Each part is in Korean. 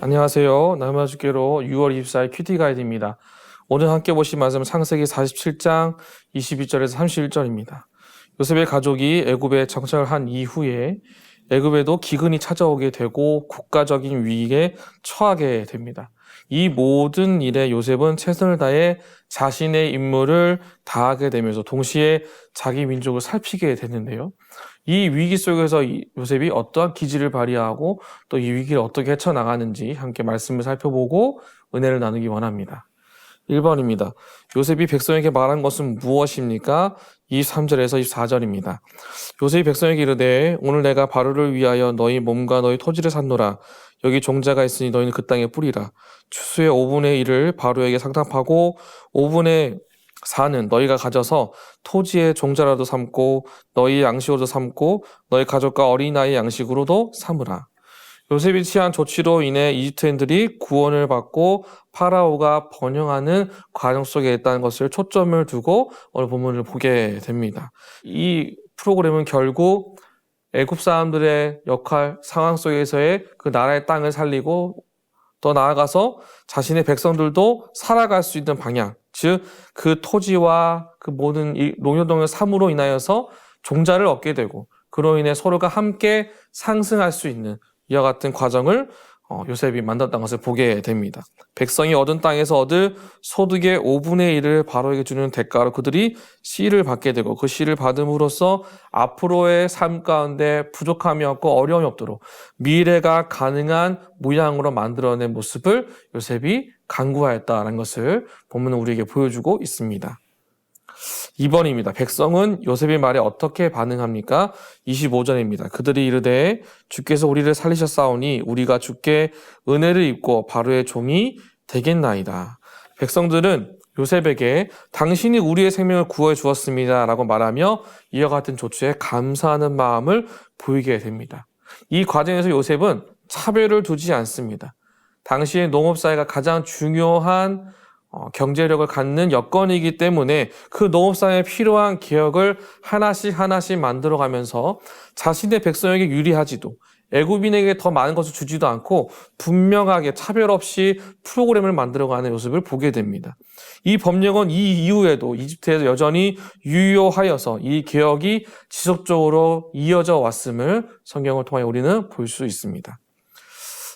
안녕하세요. 남아주께로 6월 24일 큐티 가이드입니다. 오늘 함께 보실 말씀은 창세기 47장 22절에서 31절입니다. 요셉의 가족이 애굽에 정착을 한 이후에 애굽에도 기근이 찾아오게 되고 국가적인 위기에 처하게 됩니다. 이 모든 일에 요셉은 최선을 다해 자신의 임무를 다하게 되면서 동시에 자기 민족을 살피게 되는데요. 이 위기 속에서 요셉이 어떠한 기지를 발휘하고 또 이 위기를 어떻게 헤쳐나가는지 함께 말씀을 살펴보고 은혜를 나누기 원합니다. 1번입니다. 요셉이 백성에게 말한 것은 무엇입니까? 23절에서 24절입니다. 요셉이 백성에게 이르되 오늘 내가 바로를 위하여 너희 몸과 너희 토지를 샀노라. 여기 종자가 있으니 너희는 그 땅에 뿌리라. 추수의 5분의 1을 바로에게 상납하고 5분의 4는 너희가 가져서 토지의 종자라도 삼고 너희 양식으로도 삼고 너희 가족과 어린아이 양식으로도 삼으라. 요셉이 취한 조치로 인해 이집트인들이 구원을 받고 파라오가 번영하는 과정 속에 있다는 것을 초점을 두고 오늘 본문을 보게 됩니다. 이 프로그램은 결국 애굽 사람들의 역할, 상황 속에서의 그 나라의 땅을 살리고 더 나아가서 자신의 백성들도 살아갈 수 있는 방향, 즉 그 토지와 그 모든 농요동의 삶으로 인하여서 종자를 얻게 되고 그로 인해 서로가 함께 상승할 수 있는 이와 같은 과정을 요셉이 만들었다는 것을 보게 됩니다. 백성이 얻은 땅에서 얻을 소득의 5분의 1을 바로에게 주는 대가로 그들이 씨를 받게 되고 그 씨를 받음으로써 앞으로의 삶 가운데 부족함이 없고 어려움이 없도록 미래가 가능한 모양으로 만들어낸 모습을 요셉이 간구하였다는 것을 본문은 우리에게 보여주고 있습니다. 2번입니다. 백성은 요셉의 말에 어떻게 반응합니까? 25절입니다. 그들이 이르되 주께서 우리를 살리셨사오니 우리가 주께 은혜를 입고 바로의 종이 되겠나이다. 백성들은 요셉에게 당신이 우리의 생명을 구해 주었습니다 라고 말하며 이와 같은 조치에 감사하는 마음을 보이게 됩니다. 이 과정에서 요셉은 차별을 두지 않습니다. 당시의 농업사회가 가장 중요한 경제력을 갖는 여건이기 때문에 그 농업사회에 필요한 개혁을 하나씩 만들어가면서 자신의 백성에게 유리하지도 애굽인에게 더 많은 것을 주지도 않고 분명하게 차별 없이 프로그램을 만들어가는 모습을 보게 됩니다. 이 법령은 이 이후에도 이집트에서 여전히 유효하여서 이 개혁이 지속적으로 이어져 왔음을 성경을 통해 우리는 볼 수 있습니다.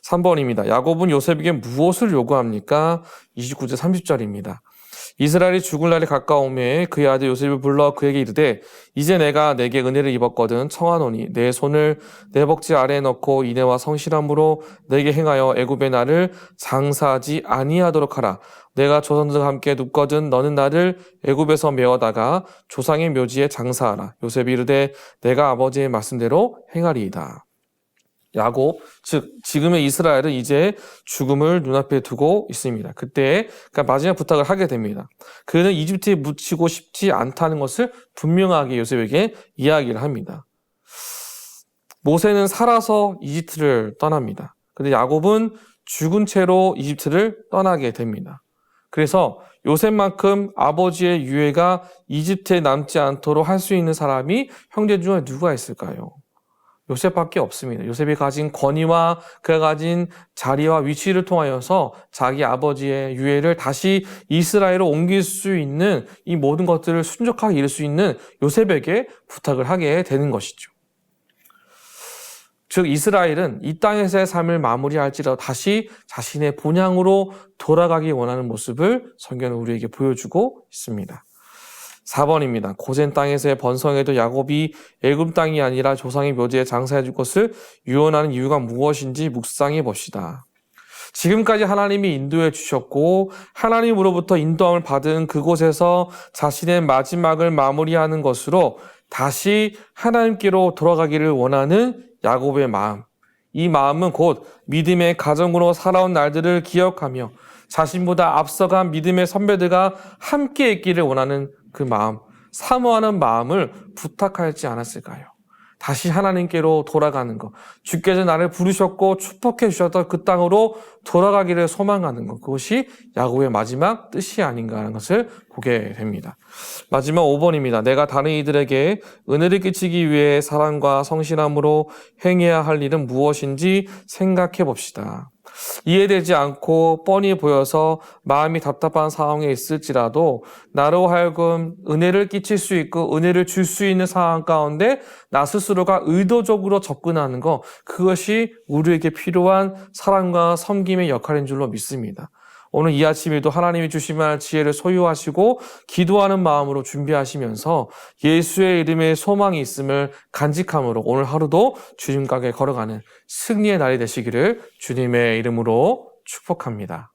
3번입니다. 야곱은 요셉에게 무엇을 요구합니까? 29절 30절입니다. 이스라엘이 죽을 날이 가까우매 그의 아들 요셉을 불러 그에게 이르되 이제 내가 내게 은혜를 입었거든 청하노니 내 손을 내 복지 아래에 넣고 인애와 성실함으로 내게 행하여 애굽의 나를 장사하지 아니하도록 하라. 내가 조선들과 함께 눕거든 너는 나를 애굽에서 메어다가 조상의 묘지에 장사하라. 요셉이 이르되 내가 아버지의 말씀대로 행하리이다. 야곱, 즉 지금의 이스라엘은 이제 죽음을 눈앞에 두고 있습니다. 그때 마지막 부탁을 하게 됩니다. 그는 이집트에 묻히고 싶지 않다는 것을 분명하게 요셉에게 이야기를 합니다. 모세는 살아서 이집트를 떠납니다. 그런데 야곱은 죽은 채로 이집트를 떠나게 됩니다. 그래서 요셉만큼 아버지의 유해가 이집트에 남지 않도록 할 수 있는 사람이 형제 중에 누가 있을까요? 요셉밖에 없습니다. 요셉이 가진 권위와 그가 가진 자리와 위치를 통하여서 자기 아버지의 유해를 다시 이스라엘로 옮길 수 있는 이 모든 것들을 순적하게 이룰 수 있는 요셉에게 부탁을 하게 되는 것이죠. 즉 이스라엘은 이 땅에서의 삶을 마무리할지라도 다시 자신의 본향으로 돌아가기 원하는 모습을 성경은 우리에게 보여주고 있습니다. 4번입니다. 고센 땅에서의 번성에도 야곱이 애굽 땅이 아니라 조상의 묘지에 장사해 줄 것을 유언하는 이유가 무엇인지 묵상해 봅시다. 지금까지 하나님이 인도해 주셨고 하나님으로부터 인도함을 받은 그곳에서 자신의 마지막을 마무리하는 것으로 다시 하나님께로 돌아가기를 원하는 야곱의 마음. 이 마음은 곧 믿음의 가정으로 살아온 날들을 기억하며 자신보다 앞서간 믿음의 선배들과 함께 있기를 원하는 그 마음, 사모하는 마음을 부탁하지 않았을까요? 다시 하나님께로 돌아가는 것, 주께서 나를 부르셨고 축복해 주셨던 그 땅으로 돌아가기를 소망하는 것, 그것이 야곱의 마지막 뜻이 아닌가 하는 것을 보게 됩니다. 마지막 5번입니다. 내가 다른 이들에게 은혜를 끼치기 위해 사랑과 성실함으로 행해야 할 일은 무엇인지 생각해 봅시다. 이해되지 않고 뻔히 보여서 마음이 답답한 상황에 있을지라도 나로 하여금 은혜를 끼칠 수 있고 은혜를 줄 수 있는 상황 가운데 나 스스로가 의도적으로 접근하는 것, 그것이 우리에게 필요한 사랑과 섬김의 역할인 줄로 믿습니다. 오늘 이 아침에도 하나님이 주시면 지혜를 소유하시고 기도하는 마음으로 준비하시면서 예수의 이름에 소망이 있음을 간직함으로 오늘 하루도 주님 가게 걸어가는 승리의 날이 되시기를 주님의 이름으로 축복합니다.